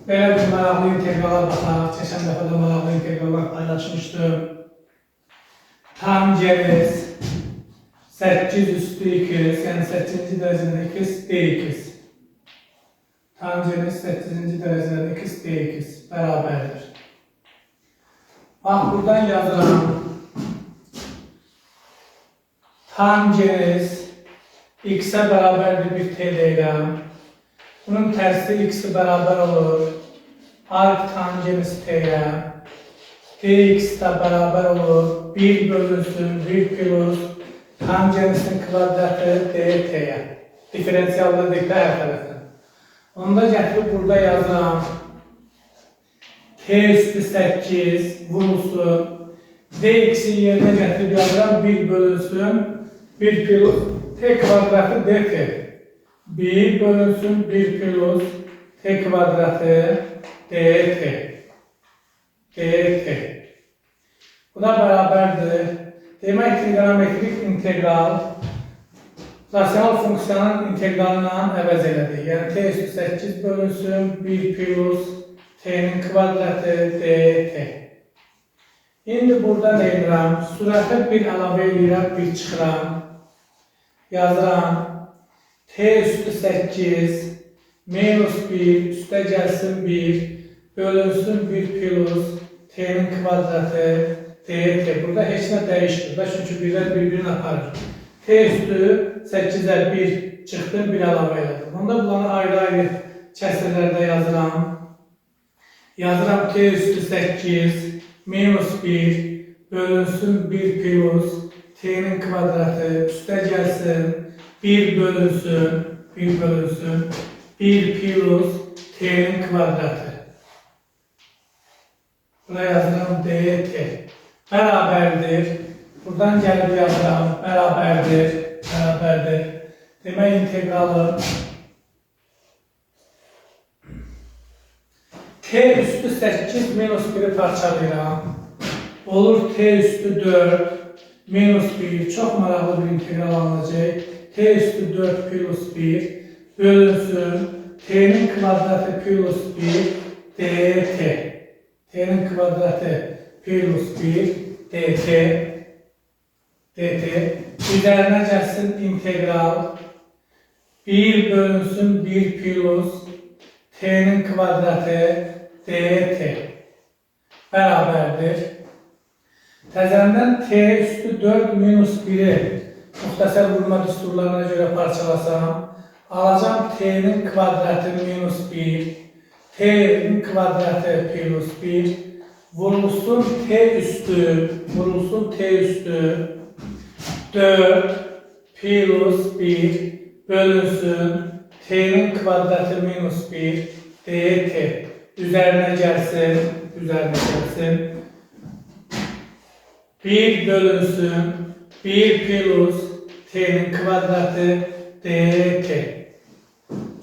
Belə bir maraqlı inteqrala baxaq. Keçən dəfə də maraqlı inteqrallar paylaşmışdım. Tangens 8 üstü 2, yəni 8-ci dərəcədə x dx. Tangens 8-ci dərəcədə x dx bərabərdir. Bax, buradan yazıram. Tangens x-ə bərabərdir bir t deyiləm. Bunun tərsi x-i bərabər olur. Arc tangens t-yə. Dx də bərabər olur. 1 bölünsün 1 plus tangensin kvadratı dt-yə. Diferensiyalda dik hər tərəfdən. Onu da gətirib burada yazıram. T üstü 8 vurulsun. Dx-i yerinə gətirib yazıram. 1 bölünsün 1 plus t kvadratı dt. 1 bölünsün 1 plus t kvadratı dt. Bu da bərabərdir. Demək, trigonometrik integral rasional funksiyanın integralından əvəz elədik. Yəni t üstü 8 bölünsün 1 plus t'nin kvadratı dt. İndi burada nə edirəm? Sürətə 1 əlavə edirəm, 1 çıxıram. Yazıram. T üstü 8 minus 1 üstə gəlsin 1 bölünsün 1 plus t'nin kvadratı dt. Burada heç nə dəyişmir. Çünki birlər bir-birini aparır. T üstü 8'ə 1 çıxdı, 1 əlavə elədim. Onda bunları ayrı-ayrı kəsrlərdə yazıram. Yazıram t üstü 8 minus 1 bölünsün 1 plus t'nin kvadratı üstə gəlsin 1 bölünsün 1 plus t'nin kvadratı. Buraya yazıram dt. Bərabərdir. Buradan gəlib yazıram. Bərabərdir. Demək, integralım t üstü 8 minus 1'i parçalayıram. Olur t üstü 4 minus 1. Çox maraqlı bir integral alınacaq. T üstü 4 plus 1 bölünsün t'nin kvadratı plus 1 dt. T'nin kvadratı plus 1 dt. Üzerine gəlsin integral 1 bölünsün 1 plus t'nin kvadratı dt. Bərabərdir. Təzəndən t üstü 4 minus 1'i muxtəsər vurma düsturlarına görə parçalasam, alacağım t'nin kvadratı minus 1, t'nin kvadratı plus 1, vurulsun t üstü 4 plus 1 bölünsün t'nin kvadratı minus 1 dt. Üzerine gəlsin 1 bölünsün 1 plus t'nin kvadratı dt.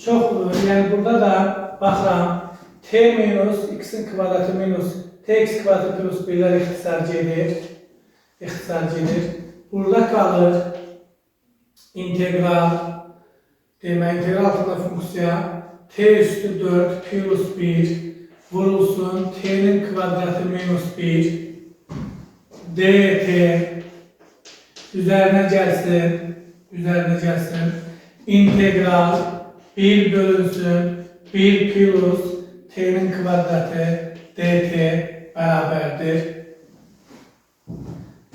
Çox, yəni burada da baxıram t minus x'in kvadratı minus tx kvadratı plus 1'lər ixtisarc edir. Burada kalır integral. Demək, integral altında funksiya t üstü 4 plus 1 vurulsun t'nin kvadratı minus 1 dt. Üzerine gəlsin integral 1 bölünsün 1 plus t'nin kvadratı dt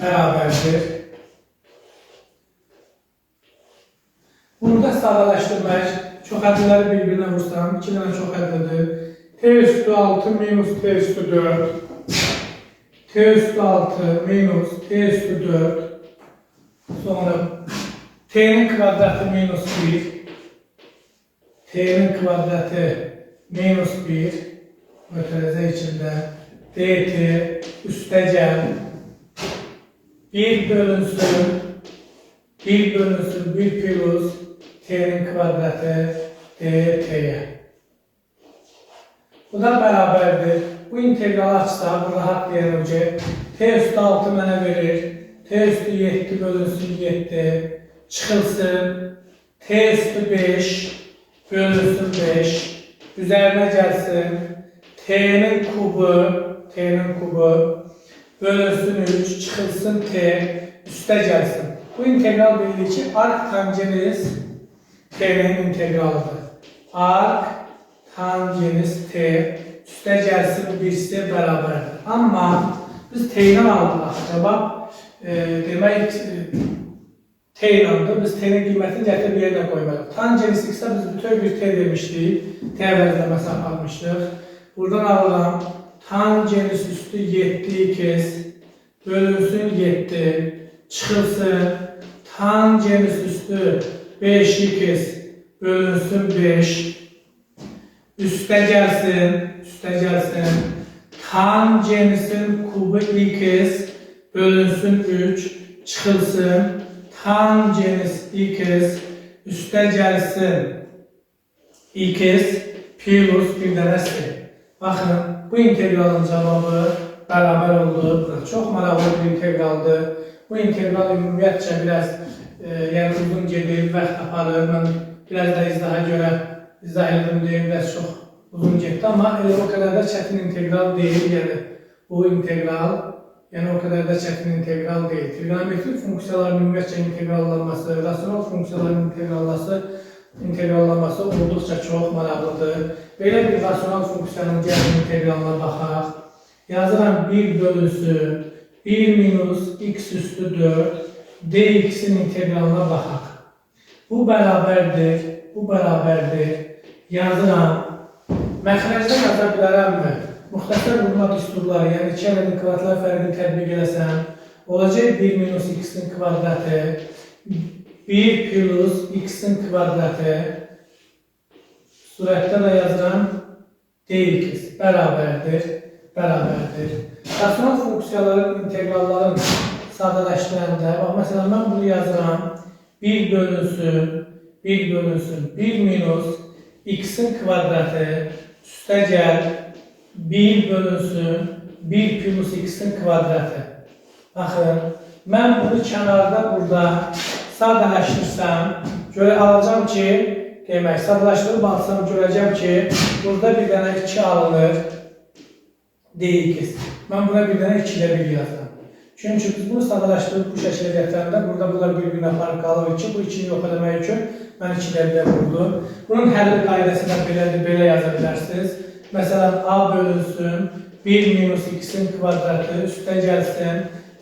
bərabərdir. Burada sadələşdirmək, çox ədələri bir-birinə vursam, 2 dənə çox ədədir. T üstü 6 minus t üstü 4. T üstü 6 minus t üstü 4. Sonra t'nin kvadratı minus 1. T'nin kvadratı minus 1. Ötərəzə içində dt üstə gəl. 1 bölünsün 1 plus t'nin kvadratı dt-yə. Bu da bərabərdir. Bu integralı açsaq, bunu rahat deyəcək. T üstü 6 mənə verir. T üstü 7 bölünsün 7. Çıxılsın. T üstü 5 bölünsün 5. Üzerine gəlsin. t'nin kubu bölünsün 3 çıxılsın t üstə gəlsin. Bu integral bildik ki arc tangens t'nin integralıdır. Arc tangens t üstə gəlsin birisi bərabərdir. Amma biz t'dən aldıq cavab. Demək t ilandır. Biz t'nin qiymətini gətirib bir yerine qoymalıyıq. Tangens x-də biz bütöv bir t demişdik. T əvəzləməsi aparmışdıq. Buradan alıram. Tangens üstü 7x bölünsün 7 çıxılsın. Tangens üstü 5x bölünsün 5 üstə gəlsin. Tangensin kubu x bölünsün 3 çıxılsın. Tangens x üstə gəlsin x plus bir dənə s. Baxın, bu integralın cavabı bərabər oldu. Çox maraqlı bir integraldır. Bu integral ümumiyyətcə biraz yəni uzun gedir, vaxt aparır. Mən biraz da izah elədim deyim, biraz çox uzun getdi. Amma elə o qədər də çətin integral deyil. Yəni bu integral o qədər də çətin integral deyil. Trigonometrik funksiyaların ümumiyyətcə integrallanması, rasional funksiyaların integrallanması olduqca çox maraqlıdır. Belə bir rasional funksiyanın gəlin integralına baxaq. Yazıram 1 bölünsün 1 minus x üstü 4 dx'in integralına baxaq. Bu bərabərdir. Yazıram. Məxrəcdə yaza bilərəmmi? Müxtəsər vurma düsturları, yəni 2 ədədin kvadratlar fərqini tətbiq eləsəm, olacaq 1 minus x-in kvadratı 1 plus x-in kvadratı surətdə də yazıram dx bərabərdir. Rasional funksiyaların integralların sadələşdirəndə, məsələn, mən bunu yazıram 1 bölünsün 1 minus x-in kvadratı üstə gəl 1 bölünsün 1 plus x-in kvadratı. Baxın, mən bunu kənarda burada sadələşdirsəm, alacağım ki, sadələşdirib alsam görəcəm ki, burada bir dənə 2 alınır dx. Mən buna bir dənə 2 ilə 1 yazdım. Çünki biz bunu sadələşdirib bu şəkildə gətirəndə, burada bunlar bir-birinə farq qalır ki, bu 2-ni yox eləmək üçün mən 2 ilə 1 vurdum. Bunun həlli qaydasında belə yaza bilərsiniz. Məsələn, a bölünsün 1 minus x-in kvadratı üstə gəlsin,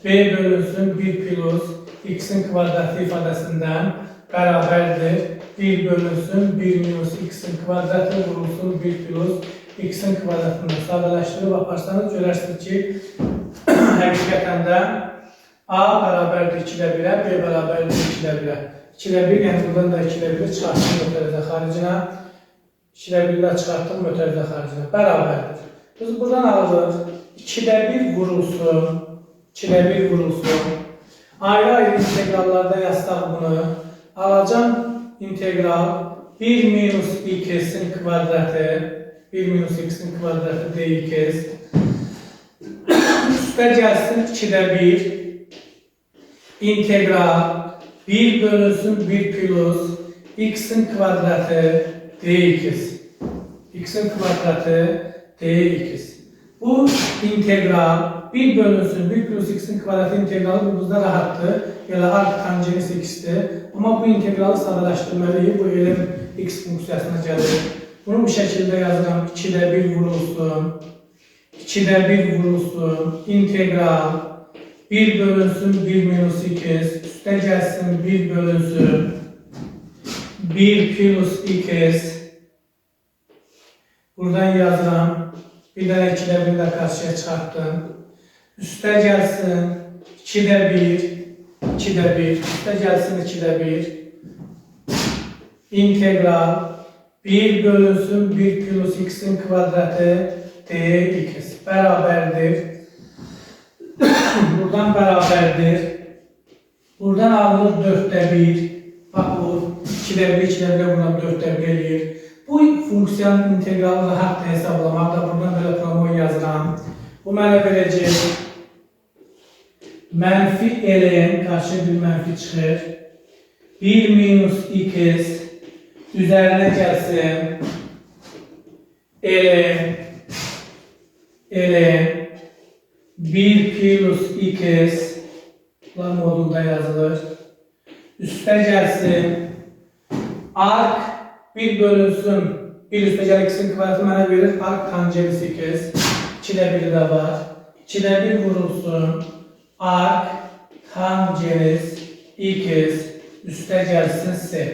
b bölünsün 1 plus x-in kvadratı ifadəsindən bərabərdir. 1 bölünsün 1 minus x-in kvadratı vurulsun 1 plus x-in kvadratını sadələşdirib aparsanız görərsiniz ki, həqiqətən də a bərabərdir 2 ilə 1-ə, b bərabərdir 2 ilə 1-ə. 2 ilə 1, yəni buradan da 2 ilə 1-i çıxartdım mötərizə xaricinə. 2 ilə 1-lə çıxartdım mötərizə xaricinə. Bərabərdir. Biz buradan alırıq. 2 ilə 1 vurulsun. Ayrı-ayrı integrallarda yazsaq bunu. Alacam integral 1 minus x-in kvadratı 1 minus x-in kvadratı dx üstə gəlsin 2 ilə 1 integral 1 bölünsün 1 plus x-in kvadratı dx. X-in kvadratı dx. Bu integral 1 bölünsün 1 plus x-in kvadratı integralı bu bizdə rahatdır. Elə arc tangens x-dir. Amma bu integralı sadələşdirməliyik. Bu elm x funksiyasına gəlir. Bunu bu şəkildə yazıram. 2 ilə 1 vurulsun. 2 ilə 1 vurulsun. İntegral 1 bölünsün 1 minus x üstə gəlsin 1 bölünsün 1 plus x. Buradan yazıram. Bir dənə 2 ilə 1 də qarşıya çıxartdım. Üstə gəlsin 2 ilə 1 üstə gəlsin 2 ilə 1 integral 1 bölünsün 1 plus x-in kvadratı dx bərabərdir. Buradan bərabərdir. Buradan alınır 4'də 1. Bax bu 2'də 1, 2'də 1 buradan 4'də 1 eləyir. Bu funksiyanın integralını haqqda hesablamaq da buradan belə promoy yazıram. Bu mənə verəcək mənfi ln qarşı bir mənfi çıxır. 1 minus x üzərinə gəlsin ln ln 1 plus x bunlar modulda yazılır. Üstə gəlsin. Arc 1 bölünsün. 1 üstə gəl x'in kvadratı mənə verir. Arc tangens x. 2-də 1 də var. 2-də 1 vurulsun. Arc tangens x üstə gəlsin s.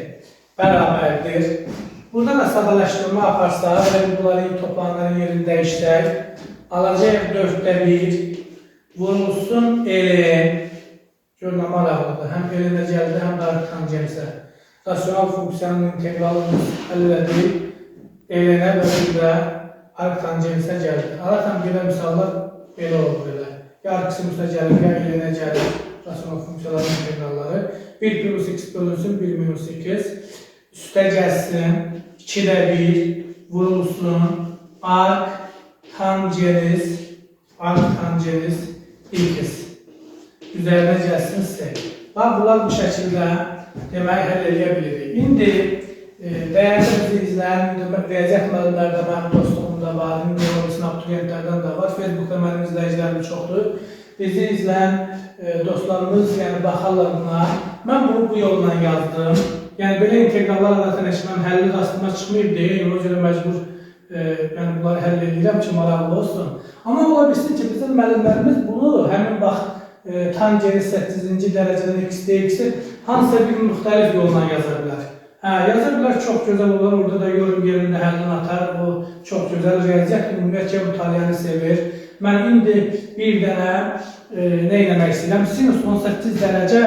Bərabərdir. Burada da sadalaşdırma aparsaq, bunların toplananların yerini dəyişsək, alacaq 4'də 1 vurulsun ln. Görünə maraqlıdır. Həm ln-ə gəldi, həm də arc tangensə. Rasional funksiyanın integralını həll edib, ln-ə və bir də arc tangensə gəldi. Aratan belə misallar belə olur belə. Ya arc-ın üstə gəlir, ya ln-ə gəlir. Rasional funksiyaların integralları. 1 plus x bölünsün, 1 minus x. Üstə gəlsin, 2'də 1 vurulsun, arc tangens x. Üzərinə gəlsin s. Bax, bunlar bu şəkildə demək həll edə bilirik. İndi dəyərli bizi izləyən, riyaziyyat müəllimlərdə mənim dostluğumda var, indi sinab abituriyentlərdən də var, Facebookda mənim izləyicilərim çoxdur. Bizi izləyən dostlarımız, yəni baxarlar buna. Mən bunu bu yolla yazdım. Yəni belə integrallar arasında mən həlli rastıma çıxmayıb deyil, o görə məcbur bunları həll edirəm ki, maraqlı olsun. Amma ola bilsin ki, bizim müəllimlərimiz bunu həmin bax tangens 8-ci dərəcədən x dx-i hansısa bir müxtəlif yolla yaza bilər. Yaza bilər, çox gözəl olur, orada da yorum yerində həllini atar, bu çox gözəl riyaziyyat, ümumiyyətcə mütaliəni sevir. Mən indi bir dənə nə eləmək istəyirəm? Sinus 18 dərəcə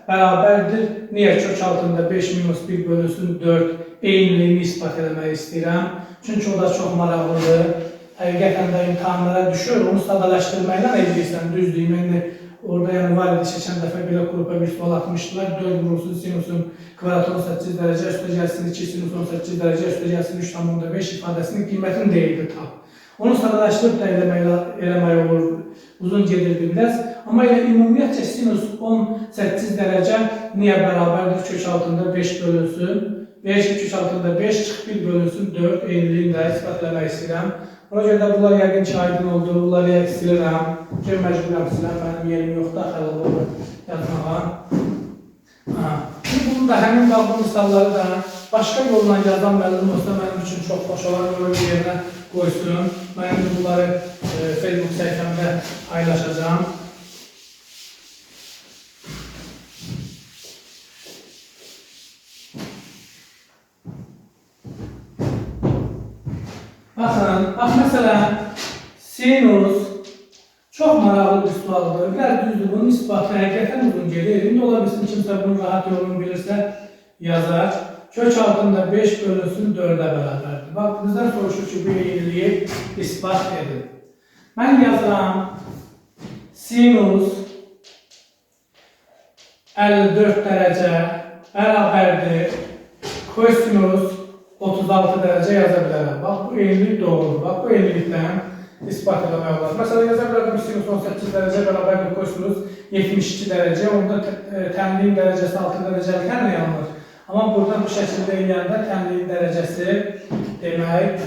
bərabərdir. Niyə? Kök altında 5 minus 1 bölünsün 4 eyniligini ispat eləmək istəyirəm. Çünki o da çox maraqlıdır. Həqiqətən də imtahanlara düşür, onu sadalaşdırmayla edirsən, düzdür. İndi orada yəni var idi, keçən dəfə belə qrupa bir sual atmışdılar. 4 vurulsun sinusun kvadratı 18 dərəcə, üstə gəlsin 2 sinus 18 dərəcə, üstə gəlsin 3,5 ifadəsinin qiymətini deyildi tam. Onu sadalaşdırıb da eləmək olur, uzun gedir biraz. Amma elə ümumiyyətcə sinus 18 dərəcə niyə bərabərdir? Kök altında 5 bölünsün. 5 kök altında 5 çıx 1 bölünsün 4 eyniliğini də ispat eləmək istəyirəm. Ona görə də bunlar yəqin ki, aydın oldu, bunları silirəm. Ki, məcburəm siləm, mənim yerim yoxdur, xələl olur yazmağa. Bunu da həmin bu misalları da başqa yolla yazan müəllim olsa mənim üçün çox xoş olan böyle bir yerinə qoysun. Mən bunları Facebook səhifəmdə paylaşacağım. Baxın, bax məsələn, sinus çox maraqlı bir sualdır. Biraz düzdür, bunun isbatı həqiqətən uzun gedir. İndi ola bilsin, kimsə bunu rahat yolunu bilirsə yazar. Kök altında 5 bölünsün 4'ə bərabərdir. Bax, bizdən soruşur ki, bu eyniliyi isbat edin. Mən yazıram, sinus 54 dərəcə bərabərdir. Kosinus 36 dərəcə yaza bilərəm. Bax, bu eynilik doğrudur. Bax, bu eynilikdən ispat eləmək olar. Məsələn, yaza bilərəm, sinus 18 dərəcə bərabərdir kosinus 72 dərəcə. Onda tənliyin dərəcəsi 6 dərəcəlikən yanılır. Amma buradan bu şəkildə eləyəndə tənliyin dərəcəsi demək,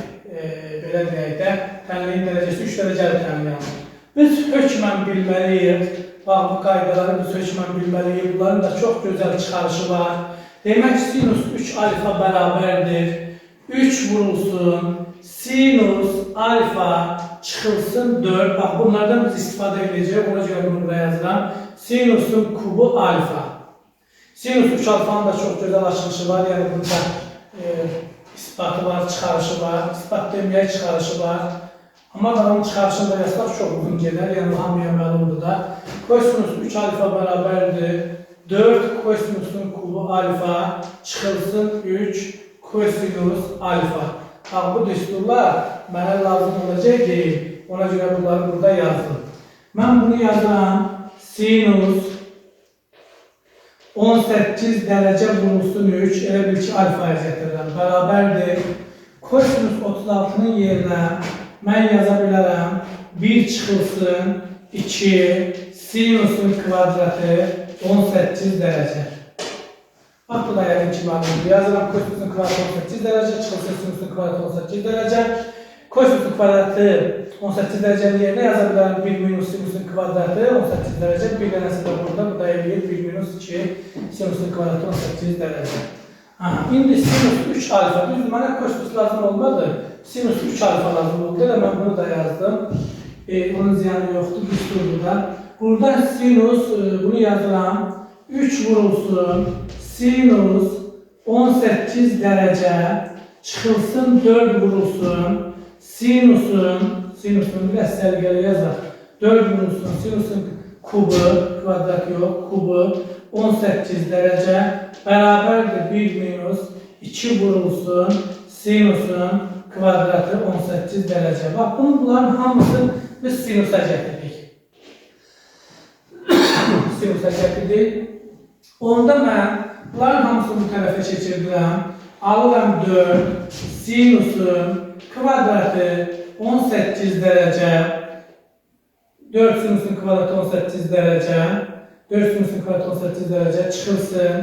belə deyək də, tənliyin dərəcəsi 3 dərəcəli tənliyin yanılır. Biz hökmən bilməliyik. Bax, bu qaydaları biz hökmən bilməliyik. Bunların da çox gözəl çıxarışı var. Demək, sinus 3 alfa bərabərdir. 3 vurulsun, sinus alfa çıxılsın 4. Bax, bunlardan biz istifadə edəcəyik. Ona görə bunu buraya yazıram. Sinusun kubu alfa. Sinus 3 alfanın da çox gözəl açılışı var. Yəni, burada isbatı var, çıxarışı var. İsbat deməyək, çıxarışı var. Amma da onun çıxarışını da yazsaq çox uzun gedər. Yəni, hamıya məlumdur da. Kosinus 3 alfa bərabərdir. 4 kosinusun kubu alfa çıxılsın 3 kosinus alfa. Bax, bu düsturlar mənə lazım olacaq deyil. Ona görə bunları burada yazdım. Mən bunu yazıram. Sinus 18 dərəcə vurulsun 3, elə bil ki, alfaya gətirirəm. Bərabərdir. Kosinus 36'nın yerinə mən yaza bilərəm. 1 çıxılsın 2 sinusun kvadratı 18 dərəcə. Bax, bu da yəqin ki, məlumatdır. Yazıram, kosinusun kvadratı 18 dərəcə, çıxılsın sinusun kvadratı 18 dərəcə. Kosinusun kvadratı 18 dərəcənin yerinə yaza bilərəm 1 minus sinusun kvadratı 18 dərəcə. Bir dənəsi də burada. Bu da eləyir 1 minus 2 sinusun kvadratı 18 dərəcə. İndi sinus 3 alfa. Düzdür, mənə kosinus lazım olmadı. Sinus 3 alfa lazım oldu. Elə mən bunu da yazdım. Onun ziyanı yoxdur. Düzdür burada. Burada sinus, bunu yazıram. 3 vurulsun. Sinus 18 dərəcə çıxılsın 4 vurulsun. Sinusun biraz sərgəli yazaq. 4 vurulsun. Sinusun kubu, kvadrat yox, kubu 18 dərəcə bərabərdir 1 minus 2 vurulsun. Sinusun kvadratı 18 dərəcə. Bax, bunların hamısını biz sinusa gətirdik. Sinusa gətirdik. Onda mən bunların hamısını bu tərəfə keçirdirəm. Alıram 4, sinusun kvadratı 18 dərəcə, 4 sinusun kvadratı 18 dərəcə, 4 sinusun kvadratı 18 dərəcə çıxılsın.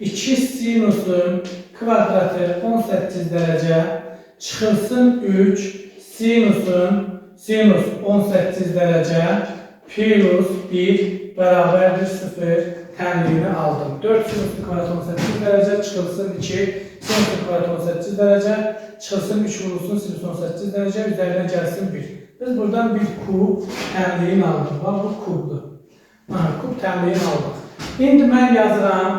2 sinusun kvadratı 18 dərəcə çıxılsın 3 sinus 18 dərəcə plus 1 bərabərdir 0 tənliyini aldım. 4 sinusun kvadratı 18 dərəcə çıxılsın 2 sinusun kvadratı 18 dərəcə çıxılsın 3 vurulsun sinus 18 dərəcə üzərinə gəlsin 1. Biz buradan bir kub tənliyini aldım. Bax, bu kubdur. Kub tənliyini aldıq. İndi mən yazıram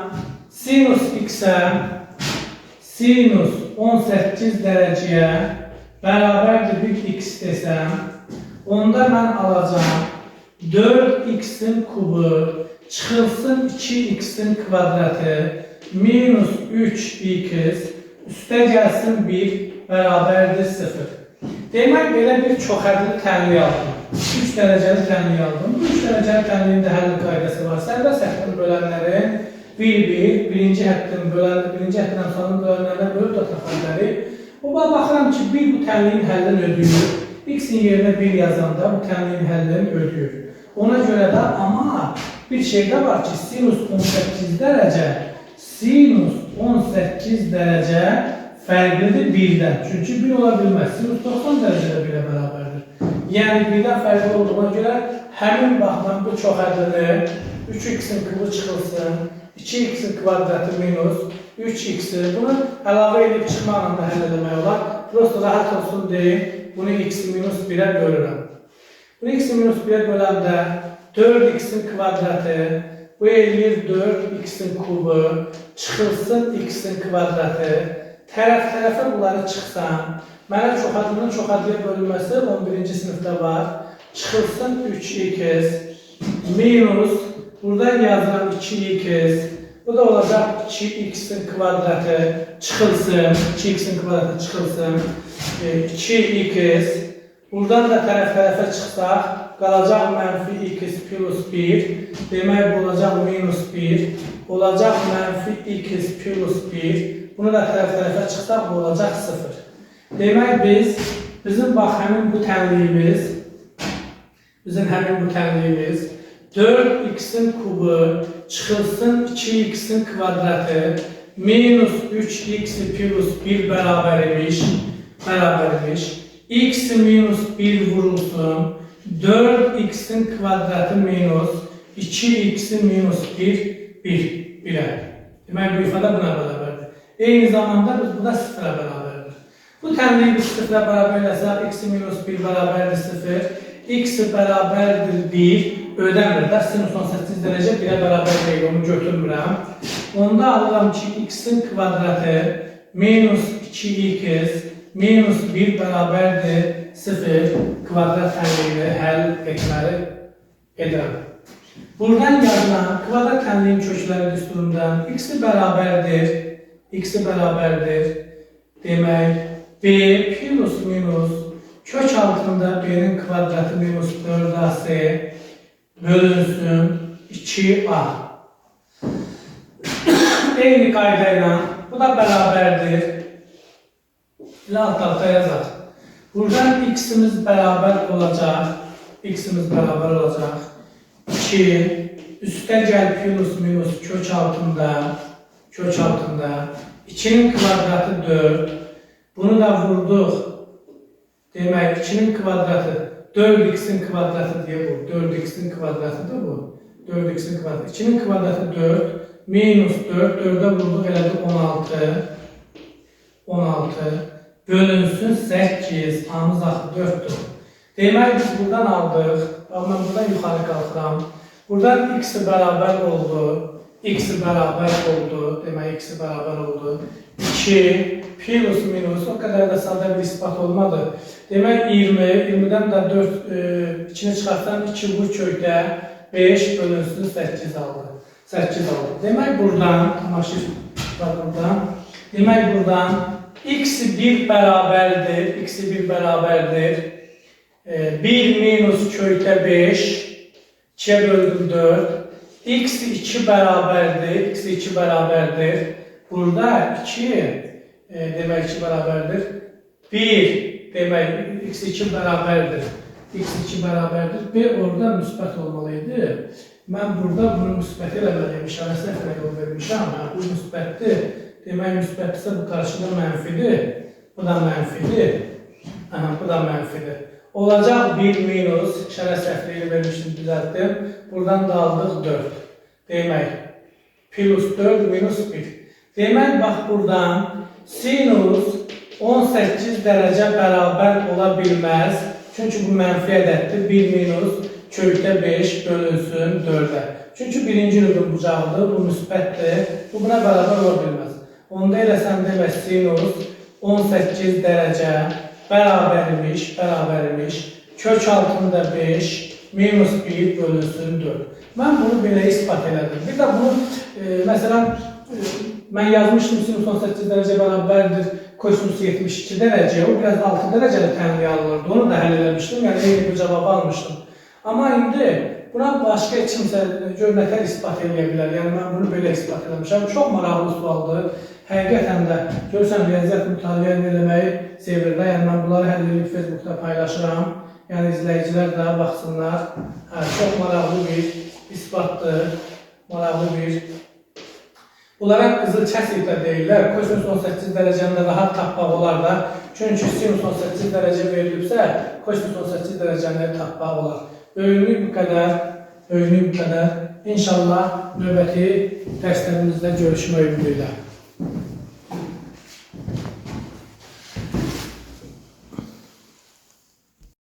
sinus x-ə sinus 18 dərəcəyə bərabərdir bir x desəm, onda mən alacağım 4x'in kubu çıxılsın 2x'in kvadratı minus 3x üstə gəlsin 1 bərabərdir 0. Demək, belə bir çoxhədli tənliyi aldım. 3 dərəcəli tənliyi aldım. Bu 3 dərəcəli tənliyin də həlli qaydası var. Sərbəst həddin bölənlərin birinci həddin əmsalının bölənlərinə bölüb da təxəllləri. Baxıram ki, bu tənliyin həllini ödəyir. X-in yerinə 1 yazanda bu tənliyin həllini ödəyir. Ona görə də amma bir şey də var ki, sinus 18 dərəcə fərqlidir 1-dən. Çünki 1 ola bilməz. Sinus 90 dərəcədə 1-ə bərabərdir. Yəni 1-dən fərqli olduğuna görə həmin baxdan bu çoxhədini 3x'in kubu çıxılsın, 2x'in kvadratı minus 3x'i bunu əlavə edib çıxmaqla da həll etmək olar. Prosto rahat olsun deyim, bunu x minus 1'ə bölürəm. Bunu x minus 1'ə böləndə 4x'in kvadratı, bu eləyir 4x'in kubu, çıxılsın x'in kvadratı, tərəf-tərəfə bunları çıxsam, mənə çoxadının çoxadlıya bölünməsi 11-ci sinifdə var, çıxılsın 3x minus, buradan yazıram 2x, bu da olacaq 2x'in kvadratı çıxılsın, 2x'in kvadratı çıxılsın, 2x, buradan da tərəf-tərəfə çıxsaq, qalacaq mənfi x plus 1, demək bu olacaq minus 1, olacaq mənfi x plus 1, bunu da tərəf-tərəfə çıxsaq, bu olacaq 0. Demək bizim bax həmin bu tənliyimiz, 4x'in kubu çıxılsın 2x'in kvadratı minus 3x plus 1 bərabər imiş, x minus 1 vurulsun, 4x'in kvadratı minus 2x minus 1'ə. Demək, bu ifadə buna bərabərdir. Eyni zamanda biz buna 0'a bərabərdir. Bu tənliyi biz 0'a bərabər eləsək, x minus 1 bərabərdir 0, x bərabərdir 1, ödəmir də, sinus 18 dərəcə 1'ə bərabər deyil, onu götürmürəm. Onda alıram ki, x-in kvadratı minus 2x minus 1 bərabərdir 0 kvadrat tənliyini həll etməli edirəm. Buradan yazılan kvadrat tənliyin kökləri düsturundan x bərabərdir, demək, b plus minus kök altında b'nin kvadratı minus 4ac bölünsün 2a. Eyni qayda ilə bu da bərabərdir. Alt-alta yazaq. Buradan x-imiz bərabər olacaq. 2 üstə gəl plus minus kök altında 2'nin kvadratı 4. Bunu da vurduq. Demək, 2'nin kvadratı 4x'in kvadratı diye bu. 4x'in kvadratıdır bu. 4x'in kvadratı. 2'nin kvadratı 4. Minus 4. 4'e vurduq elədi 16. 16. Bölünsün 8. Hamız axı 4'dür. Demək biz buradan aldıq. Bax, mən buradan yuxarı qalxıram. Buradan x bərabər oldu. X bərabər oldu. Demək x bərabər oldu. 2 plus minus o kadar da sadə bir ispat olmadı. Demək 20. 20'den de 4 içini çıxarsan 2 vur kökdə 5 bölünsün 8 aldı. 8 aldı. Demək buradan tamaşır var buradan. Demək buradan x1 bərabərdir. x1 bərabərdir. 1 minus kökdə 5 2'ye böldüm 4. x2 bərabərdir. x2 bərabərdir. Burada 2 demək 2 bərabərdir. 1 demək x2 bərabərdir. x2 bərabərdir. B orada müsbət olmalıydı. Mən burada bunu müsbət eləməliyim. İşarəsinə görə yol vermişəm. Bu müsbətdir. Demək müsbətdirsə bu qarşıda mənfidir. Bu da mənfidir. Bu da mənfidir. Olacaq 1 minus işarə səhvliyi vermişdim, düzəltdim. Buradan da aldıq 4. Demək plus 4 minus 1. Demək bax buradan sinus 18 dərəcə bərabər ola bilməz. Çünki bu mənfi ədəddir. 1 minus kökdə 5 bölünsün 4'ə. Çünki birinci rübün bucağıdır. Bu müsbətdir. Bu buna bərabər ola bilməz. Onda eləsəm demək sinus 18 dərəcə bərabərmiş. Kök altında 5 minus 1 bölünsün 4. Mən bunu belə ispat elədim. Bir də bunu məsələn mən yazmışdım sinus 18 dərəcə bərabərdir kosinus 72 dərəcə. O biraz 6 dərəcəli tənliyə alınırdı. Onu da həll eləmişdim. Yəni eyni bir cavabı almışdım. Amma indi buna başqa kimsə görnətər ispat edə bilər. Yəni mən bunu belə ispat eləmişəm. Çox maraqlı sualdır. Həqiqətən də görürsən riyaziyyat mütaliə eləməyi sevirlər. Yəni mən bunları həll edib Facebookda paylaşıram. Yəni izləyicilər də baxsınlar. Çox maraqlı bir isbatdır. Maraqlı bir. Bunlara qızıl kəsr də deyirlər. Kosinus 18 dərəcəndə rahat tapmaq olar da. Çünki sinus 18 dərəcə verilibsə, kosinus 18 dərəcəni tapmaq olar. Böyünlük bu qədər. İnşallah növbəti dərslərimizdə görüşmək ümidi ilə.